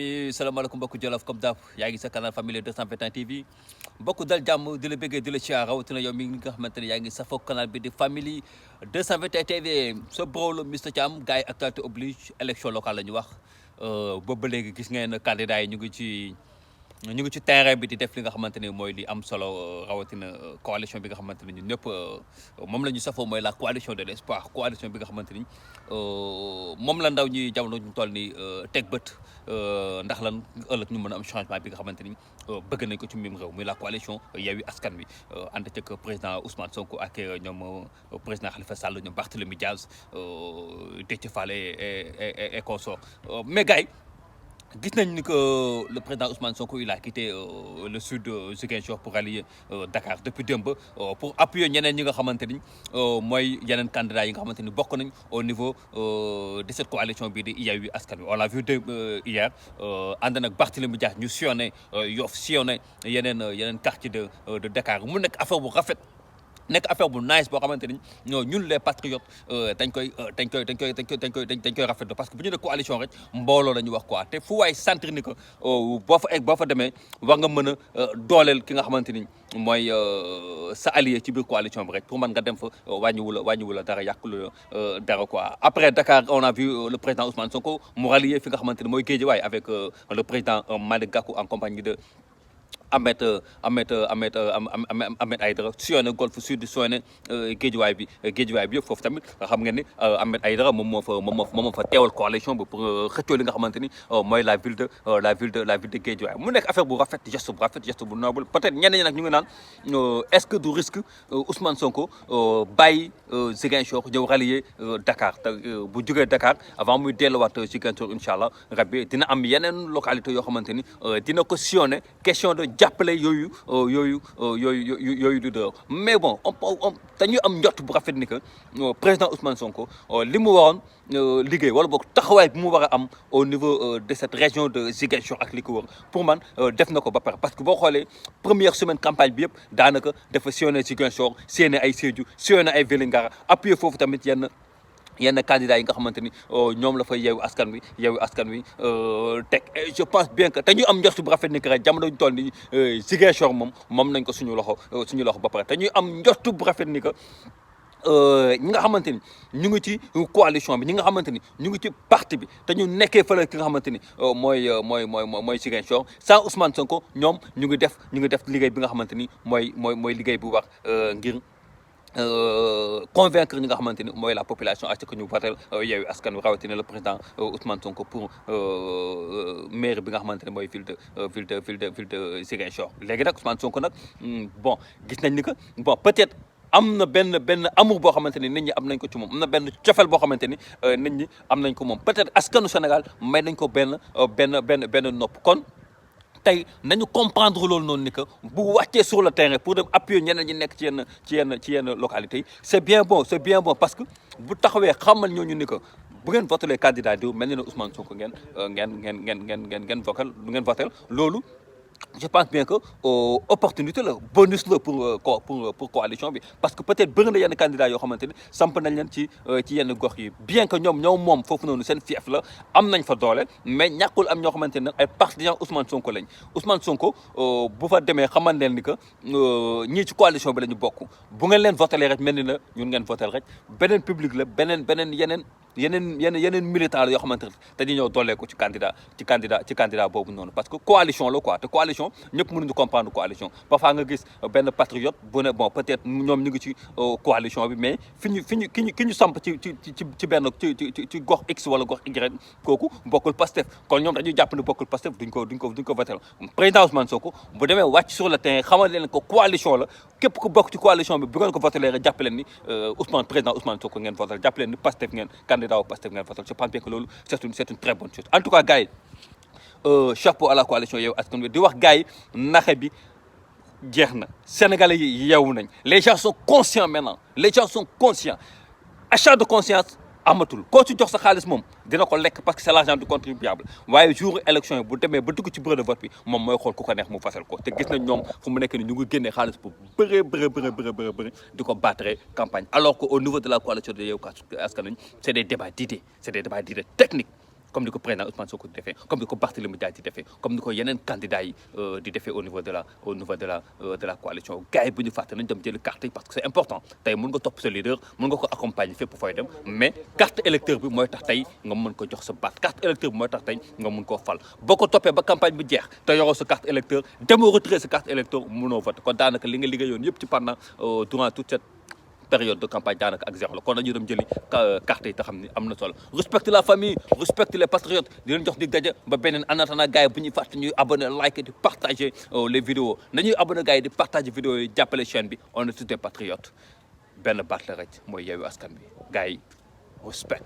salaamaaleykum mbokku Jolof comme daaf yaa ngi sa canal Famille 221 TV mbokku dal jàmm di la bëggee di la ci rawatina yow mi nga xamante ne yaa ngi safoo canal bi di Famille 221 TV sa bro la Mister Thiam gars yi actualité oblige élection locale la ñu wax boobu ba léegi gis ngeen candidat yi ñu ngi ci terrain bi di def li nga xamante ne mooy li am solo rawatina coalition bi nga xamante ne ñun ñëpp moom la ñu safoo mooy la coalition de l'espoir coalition bi nga xamante ni moom la ndaw ñi jamono ñu toll ni teg bët ndax lan ëllëg ñu mën a am changement bi nga xamante ni bëgg nañ ko ci mim réew muy la coalition Yewwi Askan Wi ànd ceeg président Ousmane Sonko ak ñoom président Khalifa Sall ñoom Barthélémy Diaz Déthié Fall et consort mais gars yi gis nañ ni que le président Ousmane Sonko il a quitté le sud de Ziguinchor pour aller Dakar depuis démb pour appuyer ñeneen ñi nga xamante ni mooy yeneen candidats yi nga xamante ni bokk nañ au niveau de cette coalition bii di Yewwi Askan Wi on l'a vu hier ànd nag Barthélémy Dias ñu sillonné Yoff sillonné yeneen quartier de Dakar mu nekk affaire bu rafet. nekk affaire bu nice boo xamante ni ñun les patriotes dañ koy rafetlu parce que bu ñu ne coalition rek mbooloo la ñu wax quoi te fu waay sentir ni que boo fa demee war nga mën a dooleel ki nga xamante ni mooy sa allié ci biir coalition bi rek pour man nga dem fa wàññiwula dara yàqulu dara quoi. Après Dakar on a vu le président Ousmane Sonko mu rallier fi nga xamante ni mooy Guédiawaye avec le président Malick Gakou en compagnie de Ahmed Aïdara sillonné Golf Sud sillonné Guédiawaye bi yëpp foofu tamit xam ngeen ni Ahmed Aïdara moom moo fa teewal coalition bi pour xëccoo li nga xamante ni mooy la ville de Guédiawaye mu nekk affaire bu rafet geste bu noble peut-être ñeneen ñi nag ñu ngi naan est-ce que du risque Ousmane Sonko bàyyi Ziguinchor ñëw rallier Dakar te bu jógee Dakar avant muy delluwaat Ziguinchor incha allah rabbi dina am yeneen localité yoo xamante ni dina ko sillonné question de jàppale yooyu du dër mais bon dañuy am njort bu rafet ni que président Ousmane Sonko li mu waroon liggéey wala boog taxawaay bi mu war a am au niveau de cette région de Ziguinchor ak li ko wër pour man def na ko ba pare parce que boo xoolee première semaine campagne bi yëpp daanaka dafa sillonné Ziguinchor sillonné ay Sédhiou sillonné ay Vélingara appuyé foofu tamit yenn candidats yi nga xamante ni ñoom la fay Yewwi Askan Wi teg je pense bien que te ñu am njort bu rafet ni que rek jamono ñu toll ni Ziguinchor moom nañ ko suñu loxo ba pare te ñuy am njort bu rafet ni que ñi nga xamante ni ñu ngi ci coalition bi ñi nga xamante ni ñu ngi ci parti bi te ñu nekkee fële ki nga xamante ni mooy Ziguinchor sans Ousmane Sonko ñoom ñu ngi def liggéey bi nga xamante ni mooy liggéey bu wax ngir convaincre ñi nga xamante ni mooy la population à ce que ñu votel Yewwi Askan Wi rawatina le président Ousmane Sonko pour maire bi nga xamante ne mooy ville de Ziguinchor léegi nag Ousmane Sonko nag bon gis nañ ni que bon peut-être am na benn amour boo xamante ni nit ñi am nañ ko ci moom am na benn cofeel boo xamante ni nit ñi am nañ ko moom peut-être askanu Sénégal may nañ ko benn nopp kon tey nañu comprendre loolu noonu ni que bu wàccee sur le terrain pour dem appuyer ñeneen ñi nekk ci yenn localités yi c'est bien bon parce que bu taxawee xamal ñooñu ni que bu ngeen votelee candidat diw mel ni ne Ousmane Sonko ngeen votel loolu je pense bien que opportunité la bonus la pour coalition bi parce que peut-être bëri na yenn candidats yoo xamante ni samp nañ leen ci yenn gox yi bien que ñoom moom foofu noonu seen fief la am nañ fa doole mais ñàkkul am ñoo xamante ne ay partisans Ousmane Sonko lañ Ousmane Sonko bu fa demee xamal leen ni que ñii ci coalition bi la ñu bokk bu ngeen leen votelee rek mel ni na ñun ngeen votel rek beneen public la beneen yeneen militant la yoo xamante ne dañuy ñëw doolee ko ci candidat boobu noonu parce que coalition la quoi te coalition ñëpp mënuñu comprendre coalition parfois nga gis benn patriote bu ne bon peut-être ñoom ñu ngi ci coalition bi mais ki ñu samp ci benn ci gox X wala gox Y kooku bokkul Pastef kon ñoom dañuy jàpp ne bokkul Pastef duñ ko votel président Ousmane Sonko bu demee wàcc sur le terrain xamal leen ko coalition la képp ku bokk ci coalition bi bu ngeen ko votelee rek jàpp leen ni président Ousmane Sonko ngeen votel jàpp leen ni Pastef ngeen candidat au Pastef ngeen votel je pense bien que loolu c'est une très bonne chose en tout cas gars yi chapeau à la coalition Yewwi Askan Wi di wax gars yi naxe bi jeex na sénégalais yi yeewu nañ les gens sont conscients maintenant achat de conscience amatul koo ci jox sa xaalis moom dina ko lekk parce que c'est l'argent du contribuable waaye jour élection yi bu demee ba dugg ci bureau de vote bi moom mooy xool ku ko neex mu fasal ko te gis nañ ñoom fu mu nekk ni ñu ngi génnee xaalis bu bëri di ko battre campagne alors que au niveau de la coalition de Yewwi Askan Wi c'est des débats d'idées techniques comme ni ko président Ousmane Sonko di defee comme ni ko Barthélémy Dias di defee comme ni ko yeneen candidats yi di defee au niveau de la coalition gars yi bu ñu fàtte nañ dem jëli carte yi parce que c'est important tey mun nga topp sa leader mun nga ko accompagner fépp fooy dem mais carte électeur bi mooy tax tey nga mën ko jox sa baat carte électeur bi mooy tax tey nga mun koo fal boo ko toppee ba campagne bi jeex te yoroo sa carte électeur demoo retirer sa carte électeur mënoo voter kon daanaka li nga liggéeyoon yëpp ci pendant durant toute cette période de campagne daanaka ak zéro la kon nañu dem jëli carte yi te xam ni am na solo respecte la famille respecte les patriotes di leen jox dig daje ba beneen en attendant gars yi bu ñuy fàtte ñuy abonné like di partager les vidéos nañuy abonné gars yi di partager vidéos yi jàppale chaîne bi on est tous des patriotes benn baat la rek mooy Yewwi Askan Wi gars yi respect